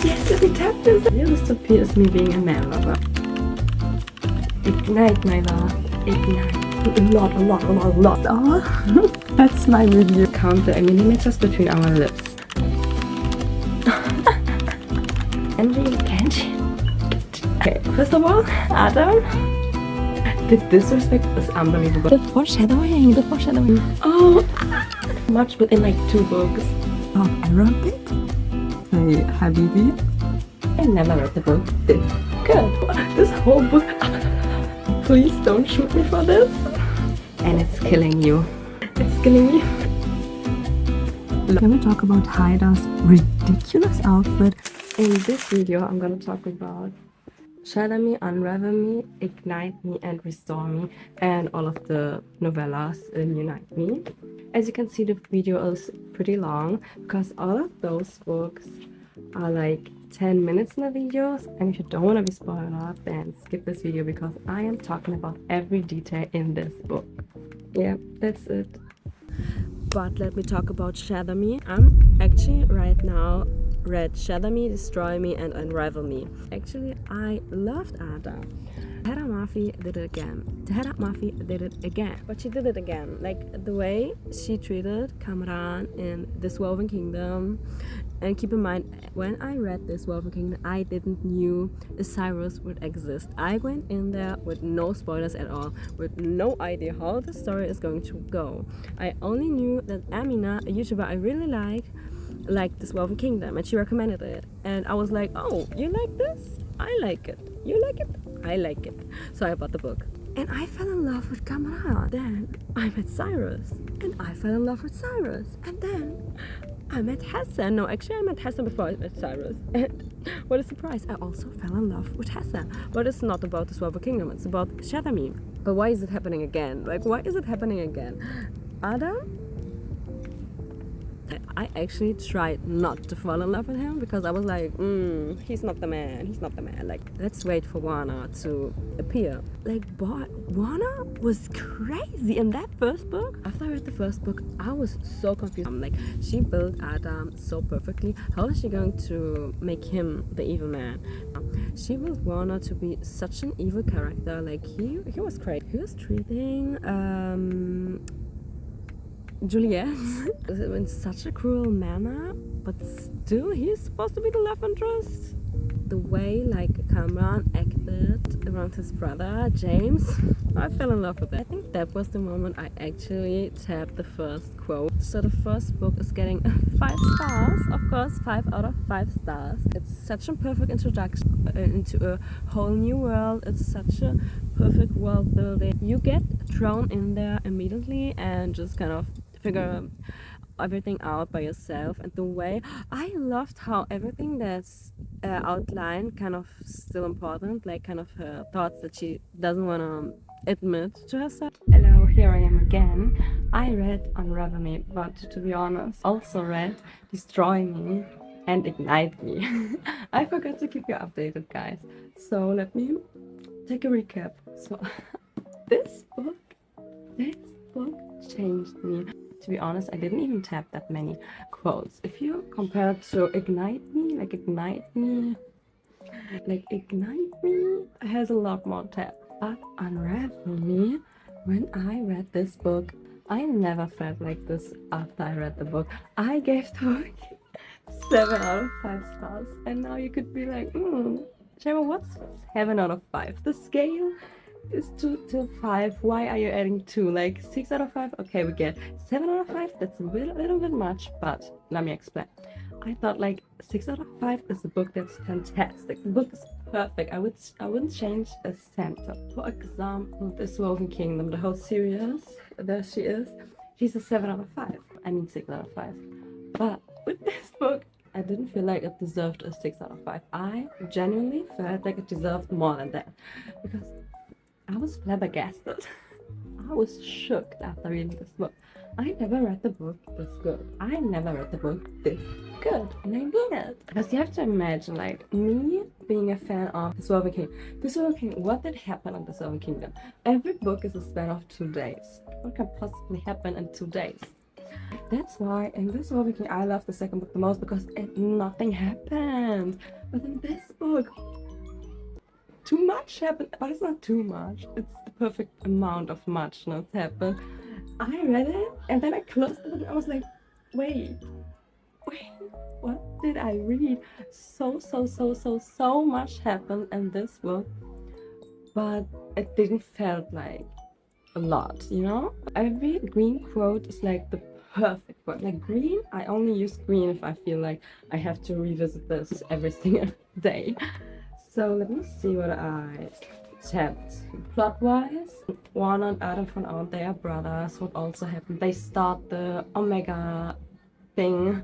Yes, if we tap this. This appears me being a man lover. Ignite, my love. Ignite. A lot. Oh, that's my review. Count the millimeters between our lips. Candy. Okay, first of all, Adam, the disrespect is unbelievable. The foreshadowing. Oh, much within like 2 books. Oh, I wrote it. Say, Habibi. I never read the book this good. This whole book. Please don't shoot me for this. And it's killing you. It's killing me. Can we talk about Haida's ridiculous outfit? In this video, I'm gonna talk about Shatter Me, Unravel Me, Ignite Me, and Restore Me, and all of the novellas in Unite Me. As you can see, the video is pretty long because all of those books are like 10 minutes in the videos, and if you don't want to be spoiled up, then skip this video because I am talking about every detail in this book. Yeah, that's it. But let me talk about Shatter Me. I'm actually right now read Shatter Me, Destroy Me, and Unravel Me. Actually, I loved Ada. Tahereh Mafi did it again. But she did it again. Like the way she treated Kamran in This Woven Kingdom. And keep in mind, when I read This Woven Kingdom, I didn't knew Cyrus would exist. I went in there with no spoilers at all, with no idea how the story is going to go. I only knew that Amina, a YouTuber I really liked This Woven Kingdom, and she recommended it. And I was like, oh, you like this? I like it. You like it? I like it. So I bought the book. And I fell in love with Kamran. Then I met Cyrus. And I fell in love with Cyrus. And then I met Hassan. No, actually I met Hassan before I met Cyrus. And what a surprise, I also fell in love with Hassan. But it's not about the Woven Kingdom, it's about Shatter Me. But why is it happening again? Like, why is it happening again? Adam? I actually tried not to fall in love with him because I was like, he's not the man. Like, let's wait for Wana to appear. Like, but Wana was crazy in that first book. After I read the first book, I was so confused. Like, she built Adam so perfectly. How is she going to make him the evil man? She built Wana to be such an evil character. Like, he was crazy. He was treating Juliet in such a cruel manner, but still he's supposed to be the love interest. The way like Kamran acted around his brother James, I fell in love with it. I think that was the moment I actually tapped the first quote. So the first book is getting 5 stars, of course, 5 out of 5 stars. It's such a perfect introduction into a whole new world. It's such a perfect world building. You get thrown in there immediately and just kind of figure everything out by yourself. And the way I loved how everything that's outlined kind of still important, like kind of her thoughts that she doesn't want to admit to herself. Hello, here I am again. I read Unravel Me, but to be honest, also read Destroy Me and Ignite Me. I forgot to keep you updated, guys, so let me take a recap. So this book changed me. To be honest, I didn't even tap that many quotes. If you compare it to Ignite Me has a lot more tap. But Unravel Me, when I read this book, I never felt like this after I read the book. I gave the book 7 out of 5 stars. And now you could be like, Shema, what's 7 out of 5? The scale is 2 till 5. Why are you adding 2? Like 6 out of 5? Okay, we get 7 out of 5. That's a little bit much, but let me explain. I thought like 6 out of 5 is a book that's fantastic. The book is perfect. I wouldn't change a sentence. For example, This Woven Kingdom, the whole series, there she is. She's a 7 out of 5. I mean 6 out of 5. But with this book, I didn't feel like it deserved a 6 out of 5. I genuinely felt like it deserved more than that. Because I was flabbergasted. I was shook after reading this book. I never read the book this good. I never read the book this good. And I mean it. Because you have to imagine, like, me being a fan of This Woven Kingdom. This Woven Kingdom, what did happen in This Woven Kingdom? Every book is a span of 2 days. What can possibly happen in 2 days? That's why in this book I love the second book the most, because nothing happened. But in this book, too much happened, but it's not too much. It's the perfect amount of muchness happened. I read it and then I closed the book and I was like, wait, what did I read? So much happened in this book, but it didn't felt like a lot, you know? Every green quote is like the perfect quote. Like green, I only use green if I feel like I have to revisit this every single day. So let me see what I tapped. Plot-wise, Warner and Adam found out they are brothers. What also happened? They start the Omega thing.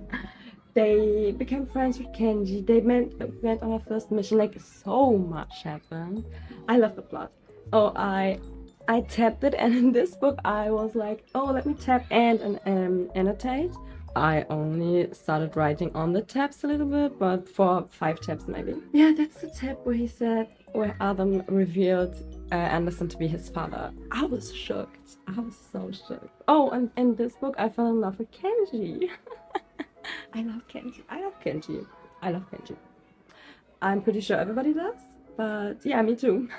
They became friends with Kenji. They went on a first mission. Like so much happened. I love the plot. Oh, I tapped it, and in this book I was like, oh, let me tap and annotate. I only started writing on the tabs a little bit, but for 5 tabs maybe. Yeah, that's the tab where Adam revealed Anderson to be his father. I was shocked. I was so shocked. Oh, and in this book I fell in love with Kenji. I love Kenji. I love Kenji. I love Kenji. I'm pretty sure everybody does, but yeah, me too.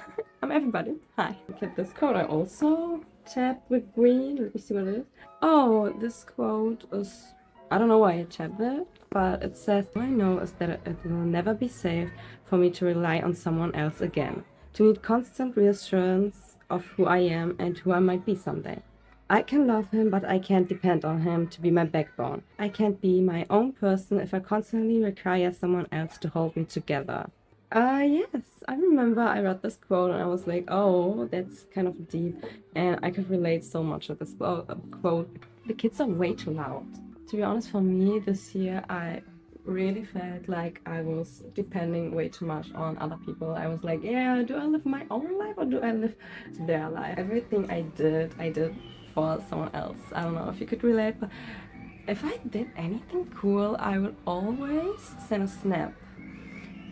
I'm everybody. Hi. Look at this quote. I also tapped with green. Let me see what it is. Oh, this quote is, I don't know why I tapped it, but it says, all I know is that it will never be safe for me to rely on someone else again, to need constant reassurance of who I am and who I might be someday. I can love him, but I can't depend on him to be my backbone. I can't be my own person if I constantly require someone else to hold me together. Yes, I remember I read this quote and I was like, oh, that's kind of deep, and I could relate so much to this quote. The kids are way too loud. To be honest, for me this year, I really felt like I was depending way too much on other people. I was like, yeah, do I live my own life or do I live their life? Everything I did for someone else. I don't know if you could relate, but if I did anything cool, I would always send a snap.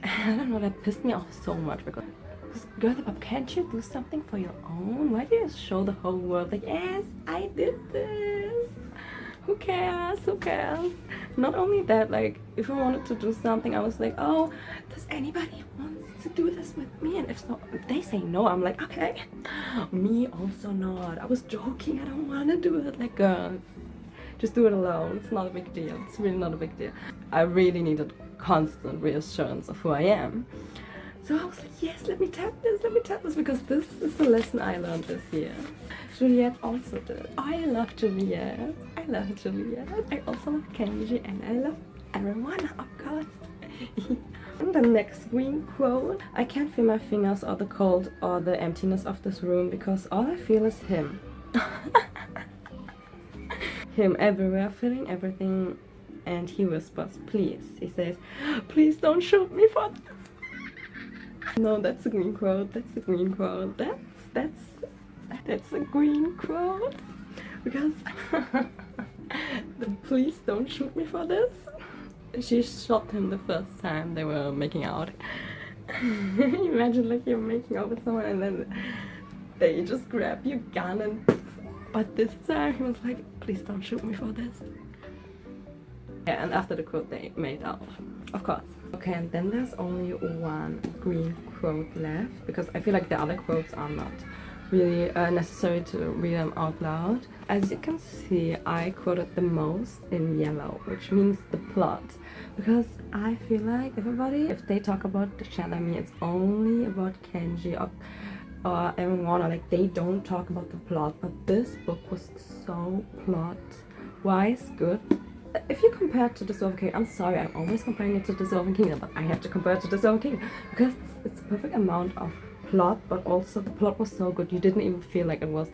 I don't know, that pissed me off so much because girl, but can't you do something for your own? Why do you show the whole world like, yes, I did this? Who cares? Who cares? Not only that, like, if I wanted to do something, I was like, oh, does anybody want to do this with me? And if so, if they say no, I'm like, okay. Me also not. I was joking. I don't want to do it. Like, girl, just do it alone. It's not a big deal. It's really not a big deal. I really needed constant reassurance of who I am. So I was like, yes, let me tap this, because this is the lesson I learned this year. Juliet also did. I love Juliet. I also love Kenji, and I love everyone, of course. And the next green quote, I can't feel my fingers or the cold or the emptiness of this room because all I feel is him. Him everywhere, feeling everything, and he whispers, please. He says, please don't shoot me for this. No, that's a green quote. That's a green quote. That's a green quote. Because the please don't shoot me for this. She shot him the first time they were making out. Imagine like you're making out with someone and then they just grab your gun and but this time he was like, please don't shoot me for this. Yeah, and after the quote they made out, of course. Okay, and then there's only one green quote left because I feel like the other quotes are not really necessary to read them out loud. As you can see, I quoted the most in yellow, which means the plot, because I feel like everybody, if they talk about the Shatter Me, it's only about Kenji or everyone, or like they don't talk about the plot. But this book was so plot-wise good. If you compare it to Dissolving Kingdom, I'm sorry, I'm always comparing it to Dissolving Kingdom, but I have to compare it to Dissolving Kingdom because it's the perfect amount of plot, but also the plot was so good you didn't even feel like it was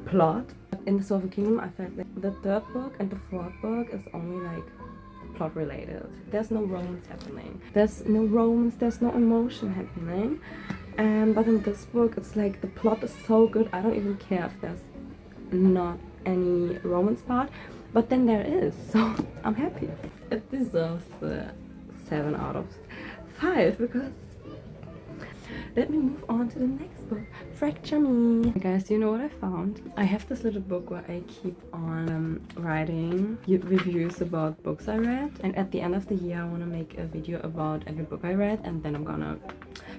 plot. In Dissolving Kingdom, I felt like the 3rd book and the 4th book is only like plot related. There's no romance happening. There's no romance, there's no emotion happening. But in this book, it's like the plot is so good, I don't even care if there's not any romance part. But then there is, so I'm happy. It deserves the 7 out of 5 because let me move on to the next book, Fracture Me. Hey guys, do you know what I found? I have this little book where I keep on writing reviews about books I read, and at the end of the year I want to make a video about every book I read, and then I'm gonna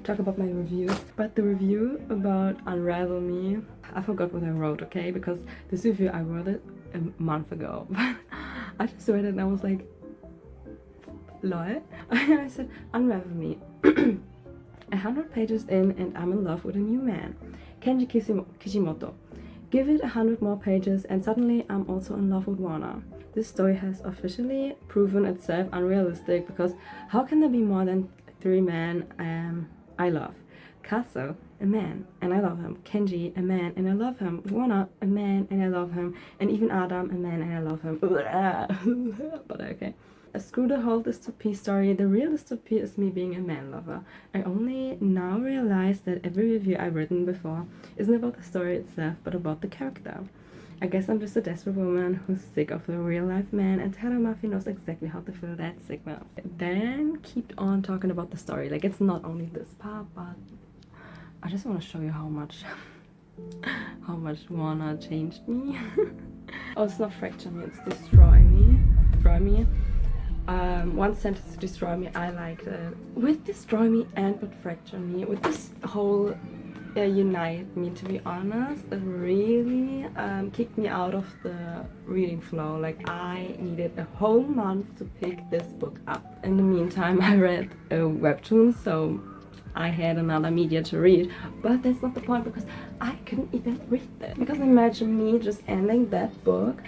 talk about my reviews. But the review about Unravel Me, I forgot what I wrote, okay? Because this review, I wrote it a month ago. I just read it and I was like, lol. I said, Unravel Me. 100 pages in and I'm in love with a new man. Kenji Kishimoto. Give it 100 more pages and suddenly I'm also in love with Warner. This story has officially proven itself unrealistic, because how can there be more than 3 men I love? Kaso, a man, and I love him. Kenji, a man, and I love him. Warner, a man, and I love him. And even Adam, a man, and I love him. But okay. Screw the whole dystopia story. The real dystopia is me being a man lover. I only now realize that every review I've written before isn't about the story itself, but about the character. I guess I'm just a desperate woman who's sick of a real-life man, and Tahereh Mafi knows exactly how to fill that signal. Then keep on talking about the story. Like, it's not only this part, but I just want to show you how much Warner changed me. Oh, it's not Fracture Me, it's Destroy Me. Destroy Me. One sentence to destroy me, I liked it. With Destroy Me and with Fracture Me, with this whole unite me, to be honest, it really kicked me out of the reading flow. Like, I needed a whole month to pick this book up. In the meantime, I read a webtoon, so I had another media to read, but that's not the point, because I couldn't even read that. Because imagine me just ending that book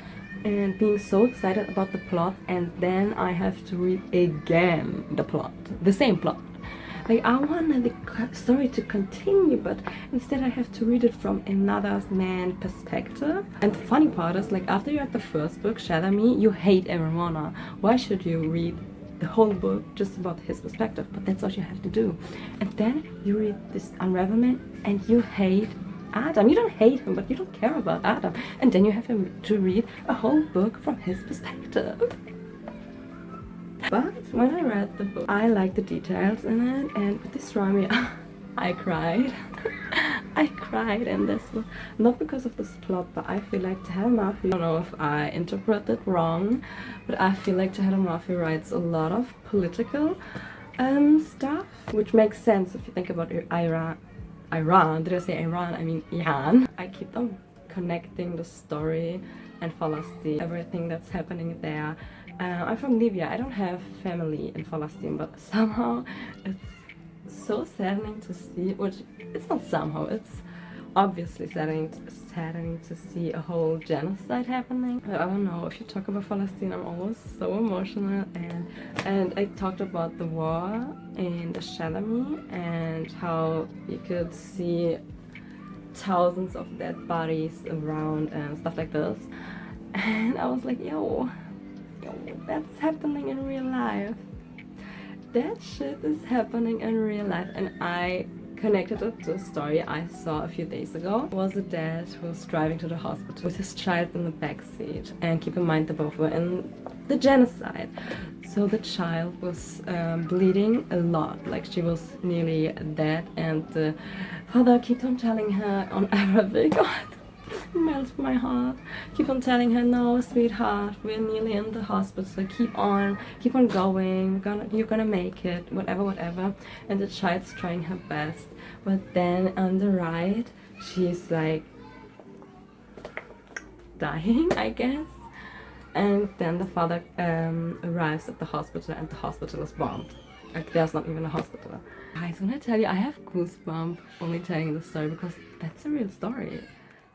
and being so excited about the plot, and then I have to read again the plot, the same plot. Like, I wanted the story to continue, but instead I have to read it from another man's perspective. And the funny part is, like, after you read the first book, Shatter Me, you hate Aaron Warner. Why should you read the whole book just about his perspective? But that's what you have to do. And then you read this Unravelment and you hate Adam. You don't hate him, but you don't care about Adam. And then you have to read a whole book from his perspective. But when I read the book, I liked the details in it, and with Destroy Me, I cried. I cried in this book. Not because of this plot, but I feel like Tahereh Mafi, I don't know if I interpreted wrong, but I feel like Tahereh Mafi writes a lot of political stuff, which makes sense if you think about Iran. Did I say Iran? I mean Iran. I keep on connecting the story and Palestine, everything that's happening there. I'm from Libya. I don't have family in Palestine, but somehow it's so saddening to see, which it's not somehow, it's obviously saddening to see a whole genocide happening. I don't know, if you talk about Palestine, I'm always so emotional, and I talked about the war in the Shatter Me and how you could see thousands of dead bodies around and stuff like this, and I was like, yo, that's happening in real life. That shit is happening in real life. And I connected it to a story I saw a few days ago. It was a dad who was driving to the hospital with his child in the backseat. And keep in mind, they both were in the genocide. So the child was bleeding a lot, like she was nearly dead, and the father kept on telling her on Arabic, it melts my heart. Keep on telling her, no, sweetheart, we're nearly in the hospital. Keep on going. You're gonna make it. Whatever. And the child's trying her best. But then on the right, she's like dying, I guess. And then the father arrives at the hospital, and the hospital is bombed. Like, there's not even a hospital. Guys, when I tell you, I have goosebumps only telling the story, because that's a real story.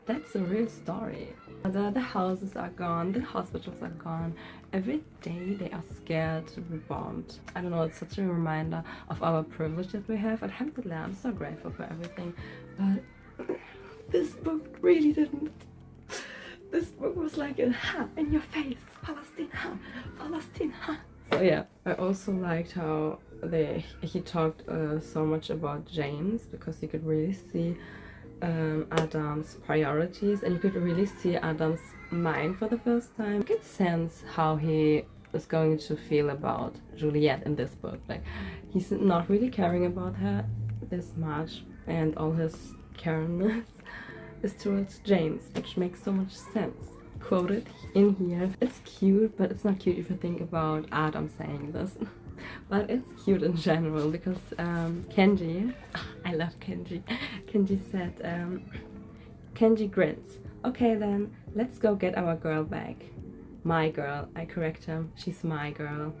That's a real story. The houses are gone, the hospitals are gone. Every day they are scared to be bombed. I don't know, it's such a reminder of our privilege that we have. Alhamdulillah, I'm so grateful for everything. But this book really didn't. This book was like a ha in your face. Palestine, ha. Palestine, ha. So yeah, I also liked how he talked so much about James, because you could really see Adam's priorities, and you could really see Adam's mind for the first time. You could sense how he is going to feel about Juliet in this book. Like, he's not really caring about her this much and all his Karenness is towards James, which makes so much sense. Quoted in here. It's cute, but it's not cute if you think about Adam saying this. But it's cute in general because Kenji, I love Kenji. Kenji said, Kenji grins. Okay then, let's go get our girl back. My girl, I correct him. She's my girl.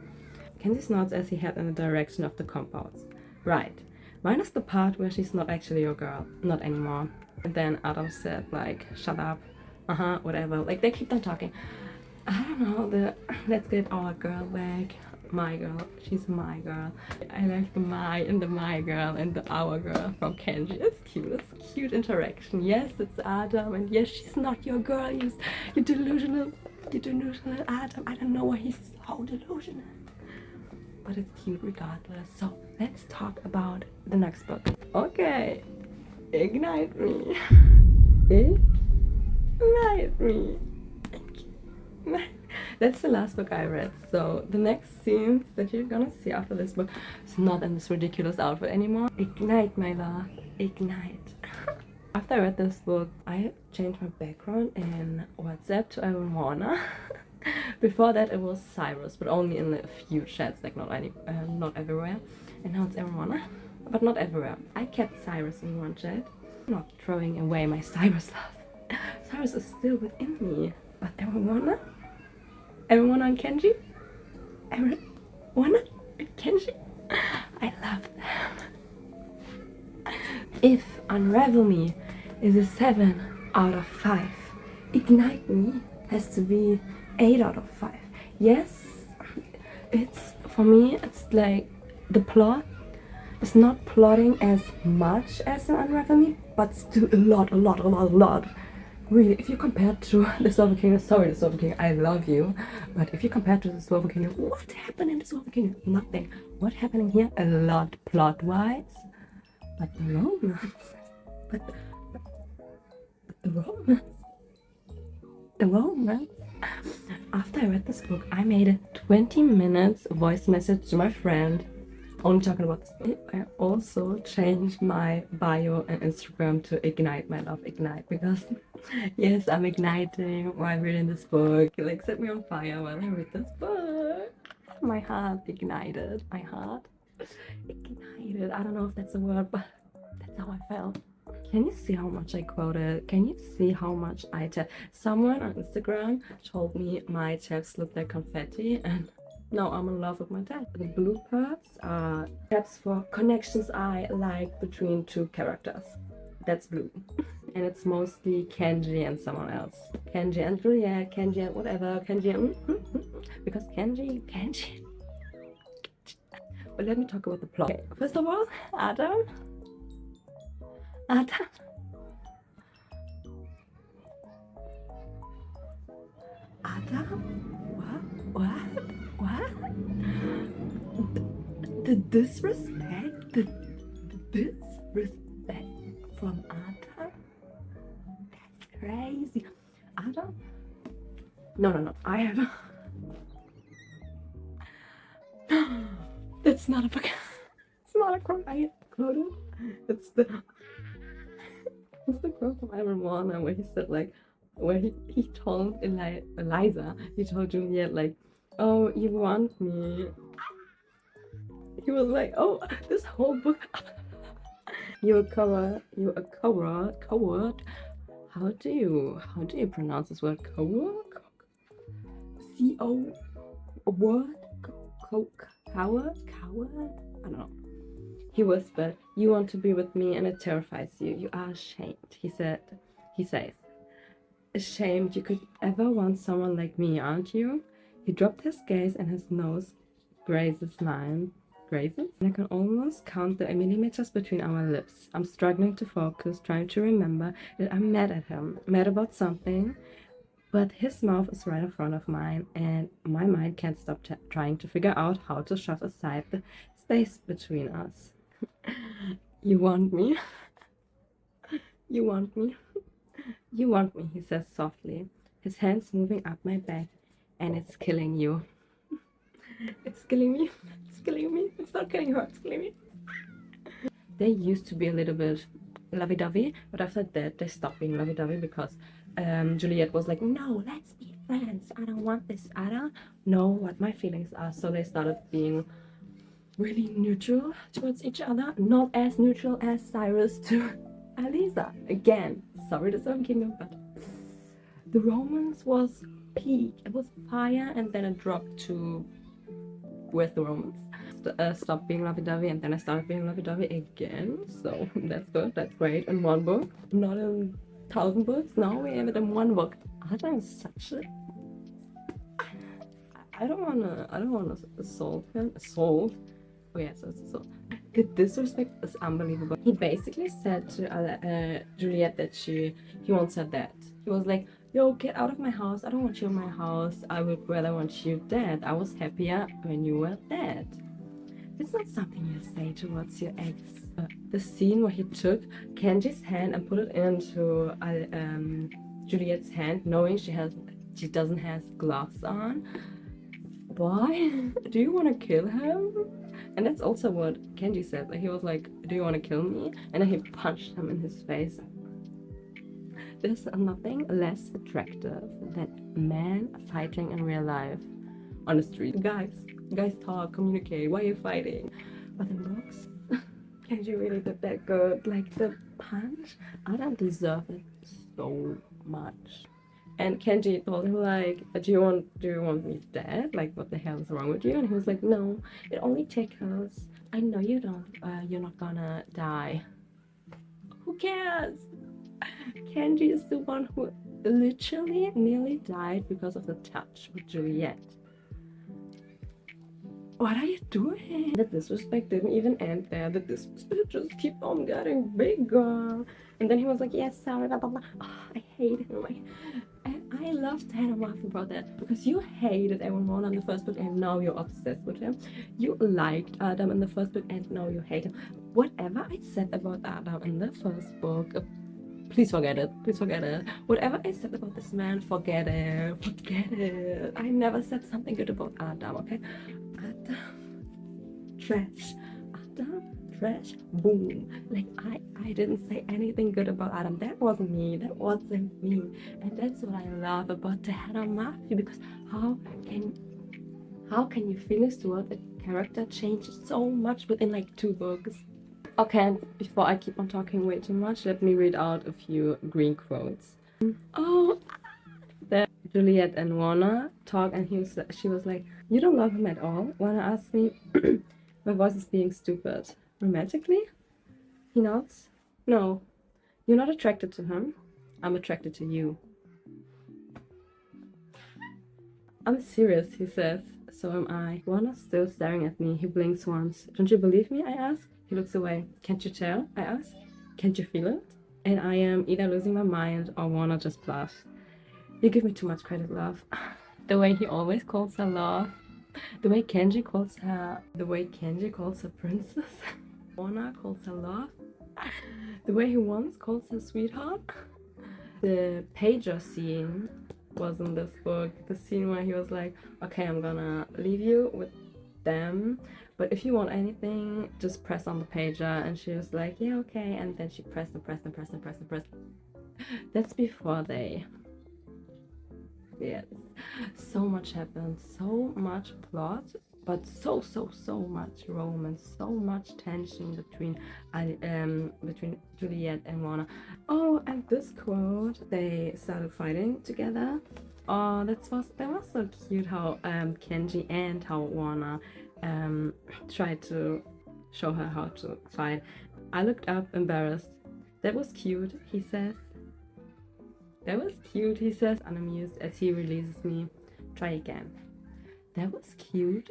Kenji nods as he heads in the direction of the compounds. Right. Minus the part where she's not actually your girl. Not anymore. And then Adam said, like, shut up. Whatever. Like, they keep on talking. I don't know, let's get our girl back. My girl, she's my girl. I like the my and the my girl and the our girl from Kenji. It's cute, it's cute interaction. Yes, it's Adam, and yes, she's not your girl. You delusional Adam. I don't know why he's so delusional. But it's cute regardless. So let's talk about the next book. Okay, ignite me. Ignite me. That's the last book I read, so the next scenes that you're gonna see after this book is not in this ridiculous outfit anymore. Ignite, my love, ignite. After I read this book, I changed my background in WhatsApp to Arizona. Before that it was Cyrus, but only in a few chats, like not everywhere. And now it's Arizona, but not everywhere. I kept Cyrus in one chat. I'm not throwing away my Cyrus love. Cyrus is still within me, but Arizona? Everyone on Kenji? Everyone on Kenji? I love them. If Unravel Me is a 7 out of 5, Ignite Me has to be 8 out of 5. Yes, it's, for me, it's like the plot is not plotting as much as an Unravel Me, but still a lot. Really, if you compare to the Silver Kingdom, sorry, the Silver Kingdom, I love you, but if you compare to the Silver Kingdom, what happened in the Silver Kingdom? Nothing. What happening here? A lot plot-wise, but the romance, but the romance. After I read this book, I made a 20 minutes voice message to my friend, only talking about this book. I also changed my bio and Instagram to Ignite My Love Ignite, because yes, I'm igniting while reading this book. Like, set me on fire while I read this book. My heart ignited. My heart ignited. I don't know if that's a word, but that's how I felt. Can you see how much I quoted? Can you see how much I tapped? Someone on Instagram told me my tabs look like confetti, and now I'm in love with my tab. The blue parts are tabs for connections I like between two characters. That's blue. And it's mostly Kenji and someone else. Kenji and Juliet, Kenji and whatever, Kenji and because Kenji. But let me talk about the plot. Okay, first of all, Adam. What? The disrespect? The disrespect from Adam? That's crazy. Adam? No. I have... That's not a book. It's not a quote I quoted. It's the quote from Evermore where he said, like, where he told Eliza, he told Juliet, like, oh, you want me. He was like, oh, this whole book. You're a coward. How do you pronounce this word? Coward? C-O word? Coward? I don't know. He whispered, you want to be with me and it terrifies you. You are ashamed, he says. Ashamed you could ever want someone like me, aren't you? He dropped his gaze and his nose grazes mine. Grazes? I can almost count the millimeters between our lips. I'm struggling to focus, trying to remember that I'm mad at him. Mad about something. But his mouth is right in front of mine, and my mind can't stop trying to figure out how to shove aside the space between us. You want me? You want me? You want me, he says softly, his hands moving up my back, and it's killing you. It's killing me. It's killing me. It's not killing her, it's killing me. they used to be a little bit lovey-dovey, but after that they stopped being lovey-dovey because Juliet was like, no, let's be friends, I don't want this, I don't know what my feelings are. So they started being really neutral towards each other, not as neutral as Cyrus to Alisa. Again, sorry to Seven Kingdom, but the romance was peak. It was fire, and then it dropped to where's the romance? Stopped being lovey-dovey, and then I started being lovey-dovey again. So that's good. That's great. In one book, not in 1,000 books. No, we have it in one book. Adam is such a. I don't wanna assault him. Assault. Oh yeah, so it's assault. The disrespect is unbelievable. He basically said to Juliet that he wants her dead. He was like, yo, get out of my house. I don't want you in my house. I would rather want you dead. I was happier when you were dead. It's not something you say towards your ex. The scene where he took Kenji's hand and put it into Juliet's hand, knowing she doesn't have gloves on. Why? Do you want to kill him? And that's also what Kenji said. Like, he was like, do you want to kill me? And then he punched him in his face. There's nothing less attractive than men fighting in real life on the street. Guys talk, communicate. Why are you fighting? But in books, Kenji really did that good. Like, the punch, Adam deserved it so much. And Kenji told him like, do you want me dead? Like, what the hell is wrong with you? And he was like, no, it only tickles. I know you're not gonna die. Who cares? Kenji is the one who literally nearly died because of the touch with Juliet. What are you doing? The disrespect didn't even end there. The disrespect just keep on getting bigger. And then he was like, yes, sorry, blah, blah, blah. Oh, I hate him. And I love Tahereh Mafi about that, because you hated everyone in the first book and now you're obsessed with him. You liked Adam in the first book and now you hate him. Whatever I said about Adam in the first book, please forget it. Please forget it. Whatever I said about this man, forget it. Forget it. I never said something good about Adam, okay? Adam, trash. Adam, trash. Boom. Like, I didn't say anything good about Adam. That wasn't me. That wasn't me. And that's what I love about Tahereh Mafi, because how can your feelings toward a character change so much within like 2 books? Okay, and before I keep on talking way too much, let me read out a few green quotes. Oh, then Juliet and Warner talk, and she was like, you don't love him at all? Warner asked me, my voice is being stupid. Romantically? He nods. No, you're not attracted to him. I'm attracted to you. I'm serious, he says. So am I. Warner's still staring at me. He blinks once. Don't you believe me? I ask. He looks away. Can't you tell? I ask. Can't you feel it? And I am either losing my mind or Warner just blushed. You give me too much credit, love. The way he always calls her love. The way Kenji calls her princess. Warner calls her love. The way he once calls her sweetheart. The pager scene was in this book. The scene where he was like, okay, I'm gonna leave you with them, but if you want anything, just press on the pager. And she was like, yeah, okay. And then she pressed and pressed and pressed and pressed and pressed. That's before they... Yes. So much happened. So much plot. But so much romance. So much tension between Juliet and Warner. Oh, and this quote, they started fighting together. Oh, that was so cute how Kenji and how Warner tried to show her how to fight. I looked up, embarrassed. That was cute, he says. That was cute, he says, unamused as he releases me. Try again. That was cute.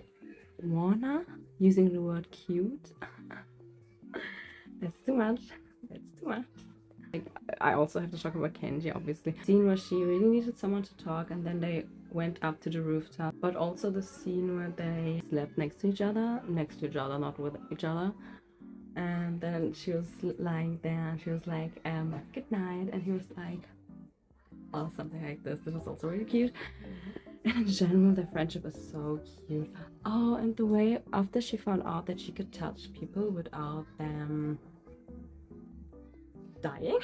Warner using the word cute. That's too much. That's too much. I also have to talk about Kenji, obviously. The scene where she really needed someone to talk, and then they went up to the rooftop. But also the scene where they slept next to each other, not with each other. And then she was lying there, and she was like, good night. And he was like, oh, something like this. This was also really cute. And in general, their friendship is so cute. Oh, and the way after she found out that she could touch people without them dying.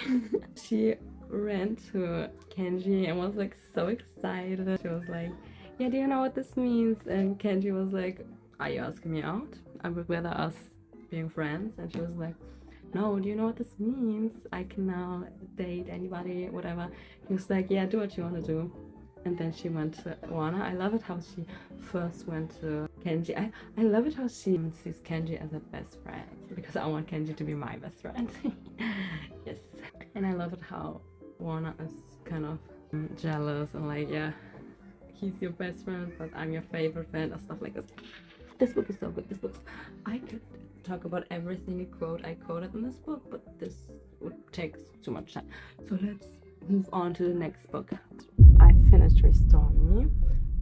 She ran to Kenji and was like so excited. She was like, yeah, do you know what this means? And Kenji was like, are you asking me out? I would rather us being friends. And she was like, no, do you know what this means? I can now date anybody, whatever. He was like, yeah, do what you want to do. And then she went to Wana. I love it how she first went to Kenji. I love it how she sees Kenji as her best friend, because I want Kenji to be my best friend. Yes. And I love it how Wana is kind of jealous and like, yeah, he's your best friend, but I'm your favorite friend, or stuff like this. This book is so good. This book, I could talk about every single quote I quoted in this book, but this would take too much time. So let's move on to the next book. I finished Restore Me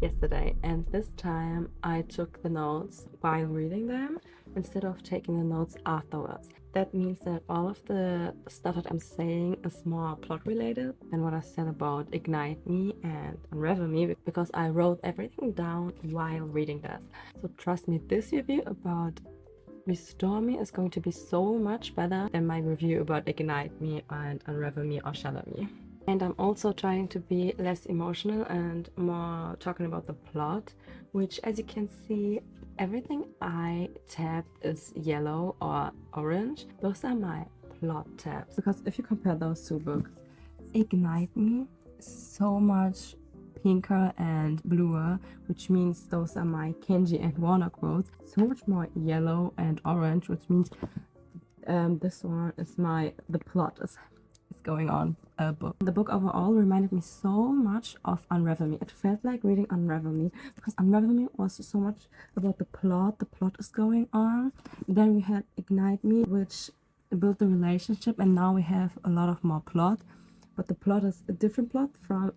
yesterday, and this time I took the notes while reading them instead of taking the notes afterwards. That means that all of the stuff that I'm saying is more plot related than what I said about Ignite Me and Unravel Me, because I wrote everything down while reading that. So trust me, this review about Restore Me is going to be so much better than my review about Ignite Me and Unravel Me or Shatter Me. And I'm also trying to be less emotional and more talking about the plot, which, as you can see, everything I tapped is yellow or orange. Those are my plot tabs. Because if you compare those two books, Ignite Me is so much pinker and bluer, which means those are my Kenji and Warner quotes. So much more yellow and orange, which means this one is the plot is going on book. The book overall reminded me so much of Unravel Me. It felt like reading Unravel Me, because Unravel Me was so much about the plot is going on. Then we had Ignite Me, which built the relationship, and now we have a lot of more plot, but the plot is a different plot from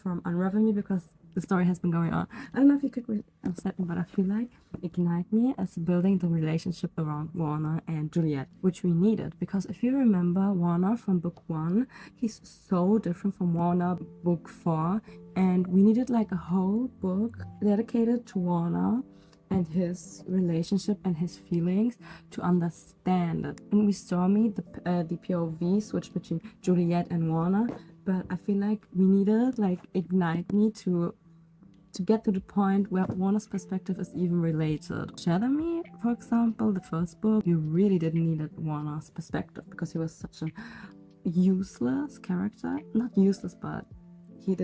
from Unravel Me, because the story has been going on. I don't know if you could understand me, but I feel like Ignite Me is building the relationship around Warner and Juliet, which we needed, because if you remember Warner from book 1, he's so different from Warner book 4, and we needed like a whole book dedicated to Warner and his relationship and his feelings to understand it. And we saw the POV switch between Juliet and Warner, but I feel like we needed like Ignite Me to get to the point where Warner's perspective is even related. Shatter Me, for example, the first book, you really didn't need Warner's perspective, because he was such a useless character. Not useless, but he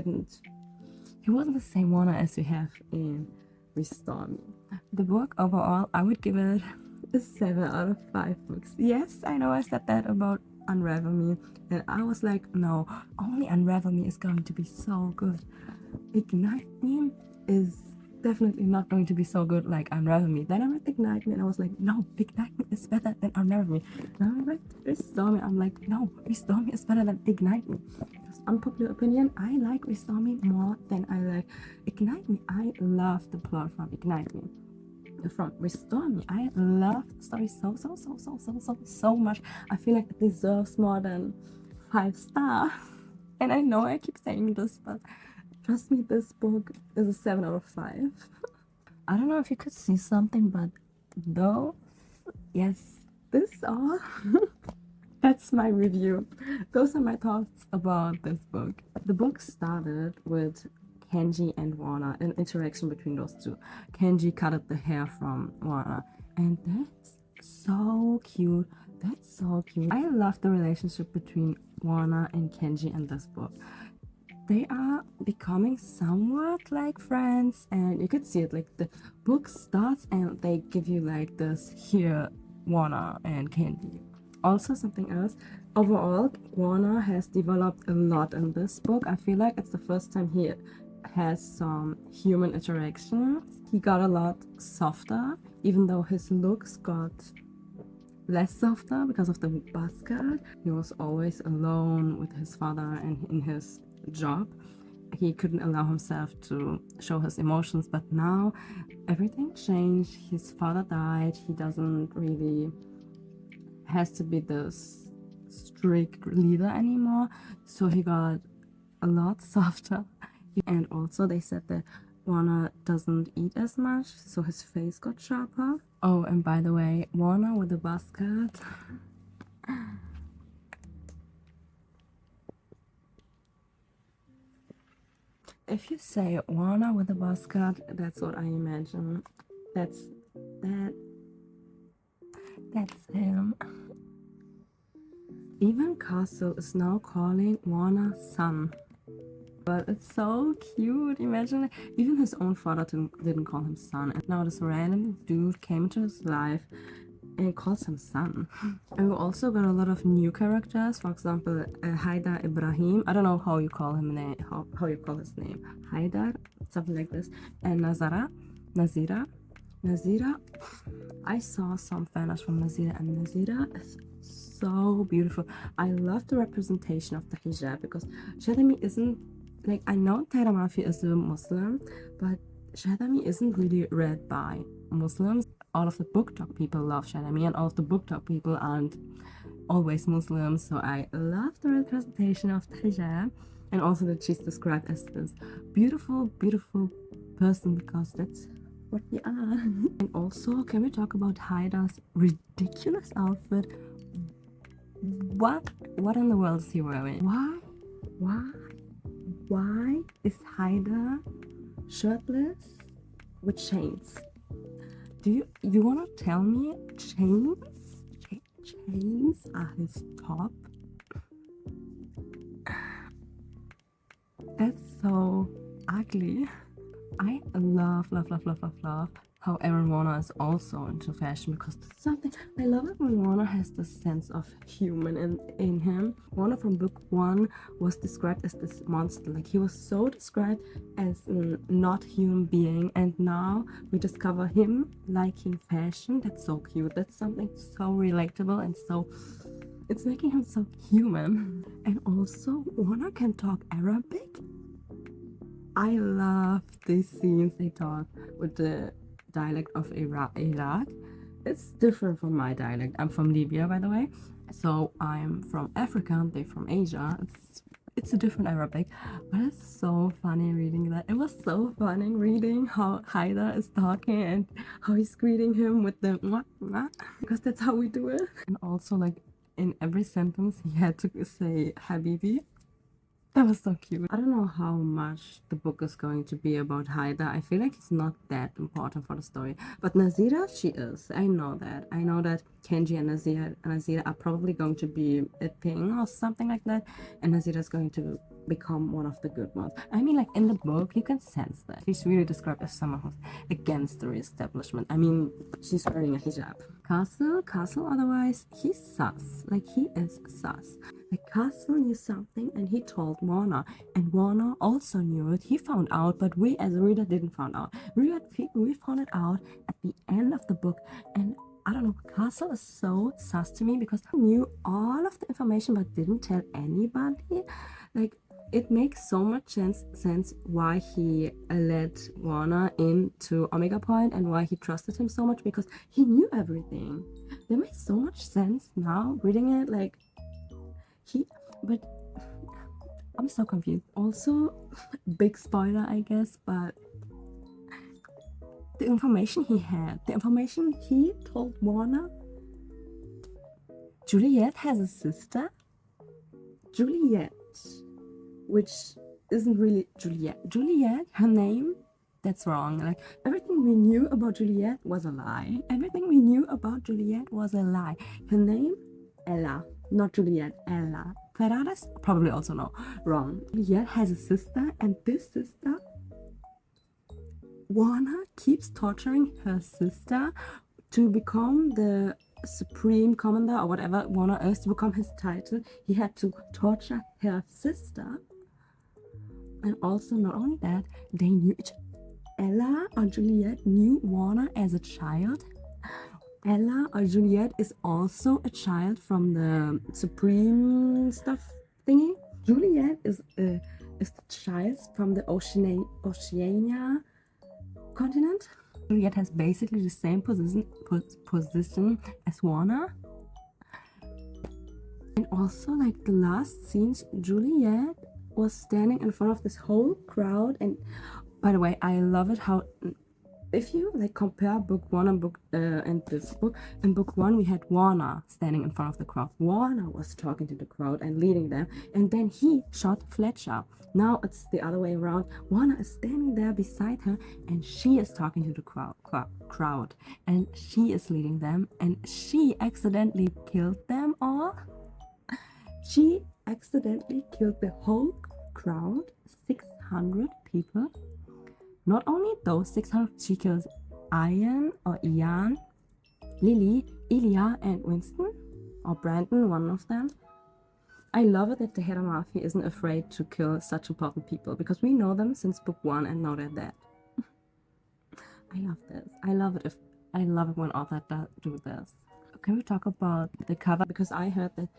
wasn't the same Warner as we have in Restore Me. The book overall, I would give it a 7 out of 5 books. Yes, I know I said that about Unravel Me, and I was like, no, only Unravel Me is going to be so good. Ignite Me is definitely not going to be so good like Unravel Me. Then I read Ignite Me and I was like, no, Ignite Me is better than Unravel Me. Now I read Restore Me, I'm like, no, Restore Me is better than Ignite Me. Because unpopular opinion, I like Restore Me more than I like Ignite Me. I love the plot from Ignite Me. From Restore Me, I love the story so much. I feel like it deserves more than 5 stars. And I know I keep saying this, but trust me, this book is a 7 out of 5. I don't know if you could see something, but those, yes, this all. That's my review. Those are my thoughts about this book. The book started with Kenji and Warner, an interaction between those two. Kenji cutted the hair from Warner, and that's so cute. That's so cute. I love the relationship between Warner and Kenji in this book. They are becoming somewhat like friends, and you could see it, like the book starts and they give you like this here, Warner and Kenji. Also, something else, overall, Warner has developed a lot in this book. I feel like it's the first time he has some human interactions. He got a lot softer, even though his looks got less softer because of the buzz cut. He was always alone with his father and in his job. He couldn't allow himself to show his emotions, but now everything changed. His father died. He doesn't really has to be this strict leader anymore, so he got a lot softer. And also they said that Warner doesn't eat as much, so his face got sharper. Oh, and by the way, Warner with the buzz cut, If you say Warner with a buzz cut, that's what I imagine. That's him. Even Castle is now calling Warner son. But it's so cute. Imagine, even his own father didn't call him son, and now this random dude came into his life and calls him son. And we also got a lot of new characters. For example, Haidar Ibrahim. I don't know how you call him how you call his name. Haidar, something like this. And Nazira. I saw some fanarts from Nazira, and Nazira is so beautiful. I love the representation of the hijab because Shatter isn't like, I know Tahereh Mafi is a Muslim, but Shatter isn't really read by Muslims. All of the book talk people love Shatter, and all of the book talk people aren't always Muslims. So I love the representation of the hijab, and also that she's described as this beautiful, beautiful person, because that's what we are. And also, can we talk about Haidar's ridiculous outfit? What in the world is he wearing? Why is Haidar shirtless with chains? Do you want to tell me chains are his top? That's so ugly. I love how Aaron Warner is also into fashion, because that's something I love. Aaron Warner has this sense of human in him. Warner from book 1 was described as this monster, like he was so described as a not human being, and now we discover him liking fashion. That's so cute. That's something so relatable, and so it's making him so human. And also, Warner can talk Arabic. I love these scenes they talk with the dialect of Iraq. It's different from my dialect. I'm from Libya, by the way. So I'm from Africa, they're from Asia. It's a different Arabic, but it's so funny reading that. It was so funny reading how Haidar is talking and how he's greeting him with the mwah, because that's how we do it. And also, like, in every sentence he had to say Habibi. That was so cute. I don't know how much the book is going to be about Haidar. I feel like he's not that important for the story. But Nazira, she is. I know that. I know that Kenji and Nazira are probably going to be a thing or something like that. And Nazira is going to become one of the good ones. I mean, like, in the book, you can sense that. She's really described as someone who's against the establishment. I mean, she's wearing a hijab. Castle, otherwise, he's sus. Like, he is sus. Like, Castle knew something and he told Warner, and Warner also knew it. He found out, but we as a reader didn't find out. We found it out at the end of the book, and I don't know, Castle is so sus to me because he knew all of the information but didn't tell anybody. Like, it makes so much sense why he let Warner into Omega Point and why he trusted him so much, because he knew everything. That makes so much sense now reading it. Like, but I'm so confused. Also, big spoiler, I guess, but the information he told Warner, Juliet has a sister. Juliet, which isn't really Juliet, her name, that's wrong. Like, everything we knew about Juliet was a lie. Her name, Ella, not Juliet, Ella. Ferraris, probably also no, wrong. Juliet has a sister, and this sister, Warner keeps torturing her sister to become the supreme commander or whatever Warner is, to become his title. He had to torture her sister. And also, not only that, they knew Ella or Juliet knew Warner as a child. Ella or Juliet is also a child from the supreme stuff thingy. Juliet is the child from the Oceania continent. Juliet has basically the same position as Warner. And also, like, the last scenes, Juliet was standing in front of this whole crowd. And by the way, I love it how if you like compare book one and this book, in book one we had Warner standing in front of the crowd. Warner was talking to the crowd and leading them, and then he shot Fletcher. Now it's the other way around. Warner is standing there beside her, and she is talking to the crowd, and she is leading them, and she accidentally killed them all. She accidentally killed the whole crowd, 600 people. Not only those 600, she killed Ian, Lily, Ilya, and Winston, or Brandon, one of them. I love it that Tahereh Mafi isn't afraid to kill such important people, because we know them since book one and now they're dead. I love this. I love it when authors do this. Can we talk about the cover? Because I heard that.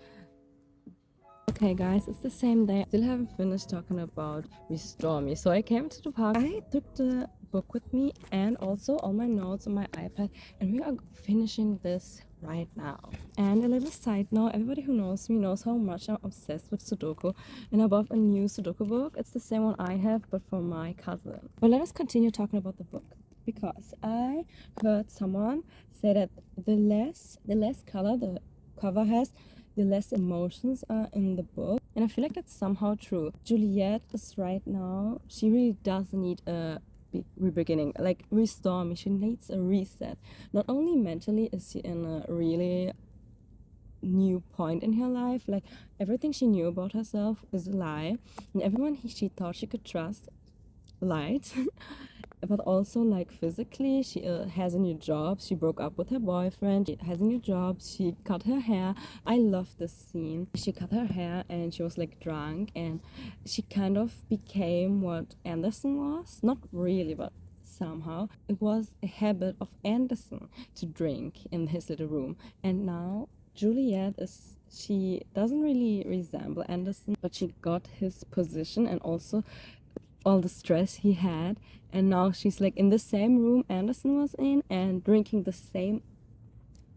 Okay guys, it's the same day. Still haven't finished talking about Restore Me. So I came to the park. I took the book with me and also all my notes on my iPad, and we are finishing this right now. And a little side note, everybody who knows me knows how much I'm obsessed with Sudoku, and I bought a new Sudoku book. It's the same one I have, but for my cousin. But let us continue talking about the book, because I heard someone say that the less color the cover has, the less emotions are in the book. And I feel like that's somehow true. Juliet is right now, she really does need a beginning, like Restore Me. She needs a reset. Not only mentally is she in a really new point in her life, like everything she knew about herself is a lie, and everyone she thought she could trust lied. But also, like, physically, she has a new job. She broke up with her boyfriend. She has a new job. She cut her hair. I love this scene. She cut her hair and she was like drunk, and she kind of became what Anderson was. Not really, but somehow it was a habit of Anderson to drink in his little room. And now Juliet she doesn't really resemble Anderson, but she got his position and also all the stress he had, and now she's like in the same room Anderson was in and drinking the same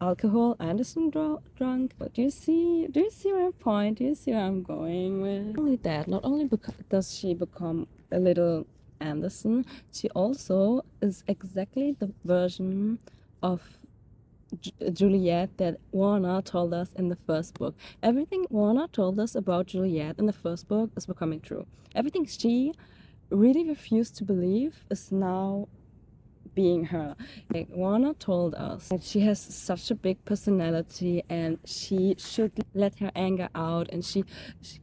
alcohol Anderson drunk. But do you see my point? Do you see where I'm going with? Not only that, not only does she become a little Anderson, she also is exactly the version of Juliet that Warner told us in the first book. Everything Warner told us about Juliet in the first book is becoming true. Everything she really refused to believe is now being her. Like, Warner told us that she has such a big personality and she should let her anger out, and she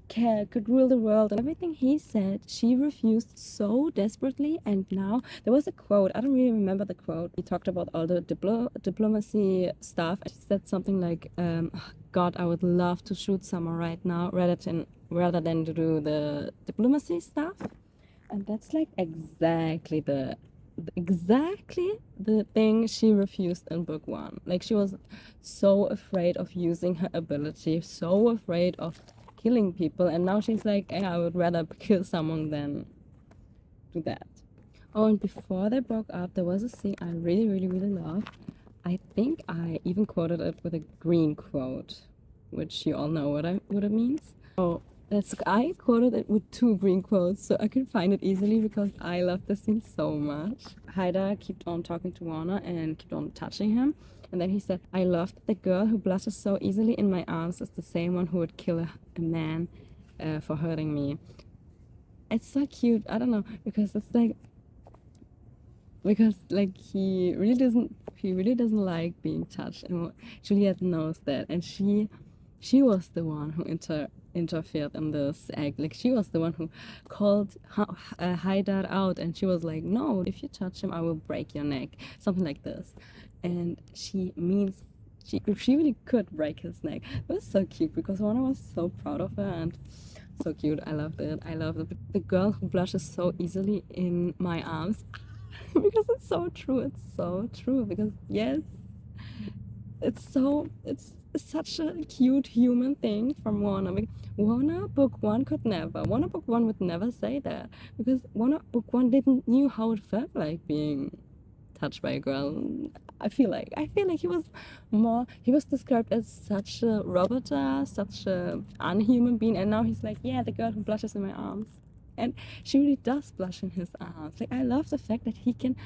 could rule the world, and everything he said she refused so desperately. And now there was a quote, I don't really remember the quote. He talked about all the diplomacy stuff. She said something like, God, I would love to shoot someone right now rather than to do the diplomacy stuff. And that's like exactly the thing she refused in book one. Like, she was so afraid of using her ability, so afraid of killing people, and now she's like, hey, I would rather kill someone than do that. Oh, and before they broke up, there was a scene I really, really, really loved. I think I even quoted it with a green quote, which you all know what it means. Oh, I quoted it with 2 green quotes, so I could find it easily because I love this scene so much. Haida kept on talking to Warner and kept on touching him, and then he said, I loved the girl who blushes so easily in my arms is the same one who would kill a man for hurting me. It's so cute. I don't know, because it's like, he really doesn't like being touched, and Juliet knows that, and she was the one who interfered in this act. Like, she was the one who called Haidar out, and she was like, no, if you touch him I will break your neck, something like this. And she really could break his neck. It was so cute because Warner was so proud of her, and so cute. I loved it. The girl who blushes so easily in my arms. Because it's so true, because yes, it's such a cute human thing from Warner. Warner book one would never say that, because Warner book one didn't knew how it felt like being touched by a girl. I feel like he was described as such a robot, such a unhuman being, and now he's like, yeah, the girl who blushes in my arms. And she really does blush in his arms. Like, I love the fact that he can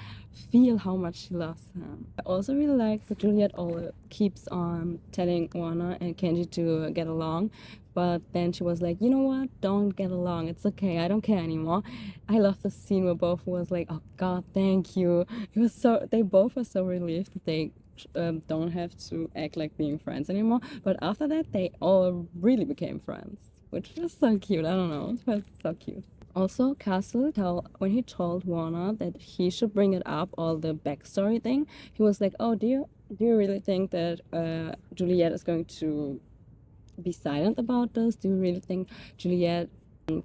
feel how much she loves him. I also really like that Juliet all keeps on telling Warner and Kenji to get along, but then she was like, you know what, don't get along, it's okay, I don't care anymore. I love the scene where both was like, oh god, thank you. They both were so relieved that they don't have to act like being friends anymore. But after that, they all really became friends, which was so cute. I don't know, it was so cute. Also, Castle, when he told Warner that he should bring it up, all the backstory thing, he was like, oh, do you really think that Juliet is going to be silent about this? Do you really think Juliet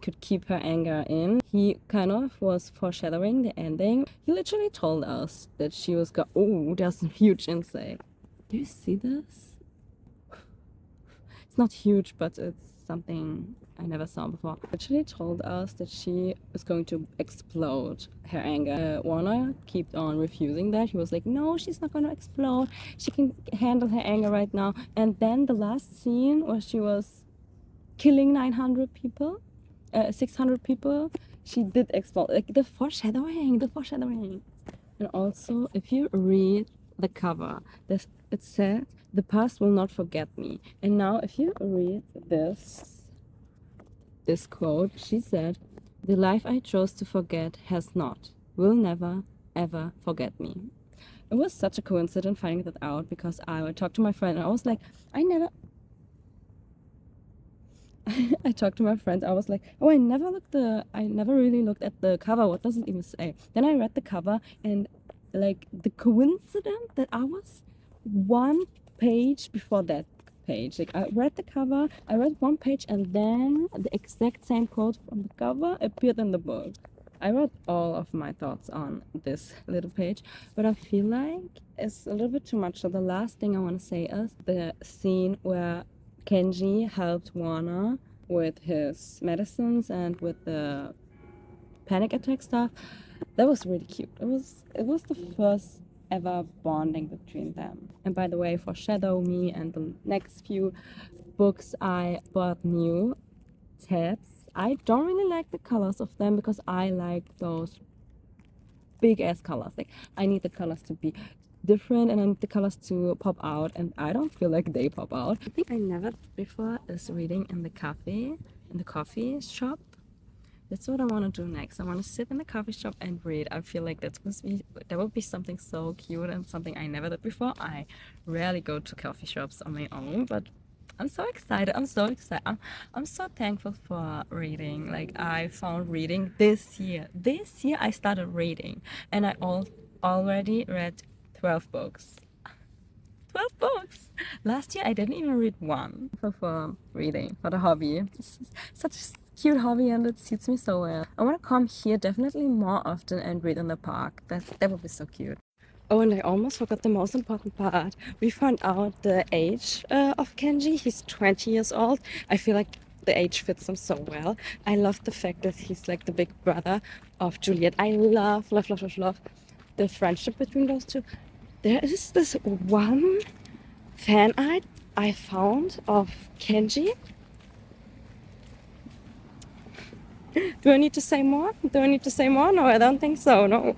could keep her anger in? He kind of was foreshadowing the ending. He literally told us that she was oh, there's a huge insect. Do you see this? It's not huge, but it's something I never saw before. Literally told us that she is going to explode her anger. Warner kept on refusing that. He was like, no, she's not going to explode. She can handle her anger right now. And then the last scene where she was killing 900 people, 600 people, she did explode. Like, the foreshadowing. And also, if you read the cover, it said, the past will not forget me. And now if you read this quote, she said, the life I chose to forget has not, will never, ever forget me. It was such a coincidence finding that out, because I talked to my friend and I was like, I talked to my friends. I was like, oh, I never really looked at the cover. What does it even say? Then I read the cover, and like, the coincidence that I was one page before that page. Like, I read the cover, I read one page, and then the exact same quote from the cover appeared in the book. I wrote all of my thoughts on this little page, but I feel like it's a little bit too much. So the last thing I want to say is the scene where Kenji helped Warner with his medicines and with the panic attack stuff. That was really cute. It was the first ever bonding between them. And by the way, for Shadow Me and the next few books, I bought new tabs. I don't really like the colors of them because I like those big ass colors. Like, I need the colors to be different and I need the colors to pop out, and I don't feel like they pop out. I think I never did before is reading in the coffee shop. That's what I want to do next. I want to sit in the coffee shop and read. I feel like that would be something so cute and something I never did before. I rarely go to coffee shops on my own, but I'm so excited. I'm so thankful for reading. Like, I found reading this year. This year I started reading, and I already read 12 books. 12 books! Last year I didn't even read one. For reading, for the hobby. It's such a cute hobby and it suits me so well. I want to come here definitely more often and read in the park. That would be so cute. Oh, and I almost forgot the most important part. We found out the age of Kenji. He's 20 years old. I feel like the age fits him so well. I love the fact that he's like the big brother of Juliet. I love the friendship between those two. There is this one fan art I found of Kenji. Do I need to say more? No, I don't think so. No.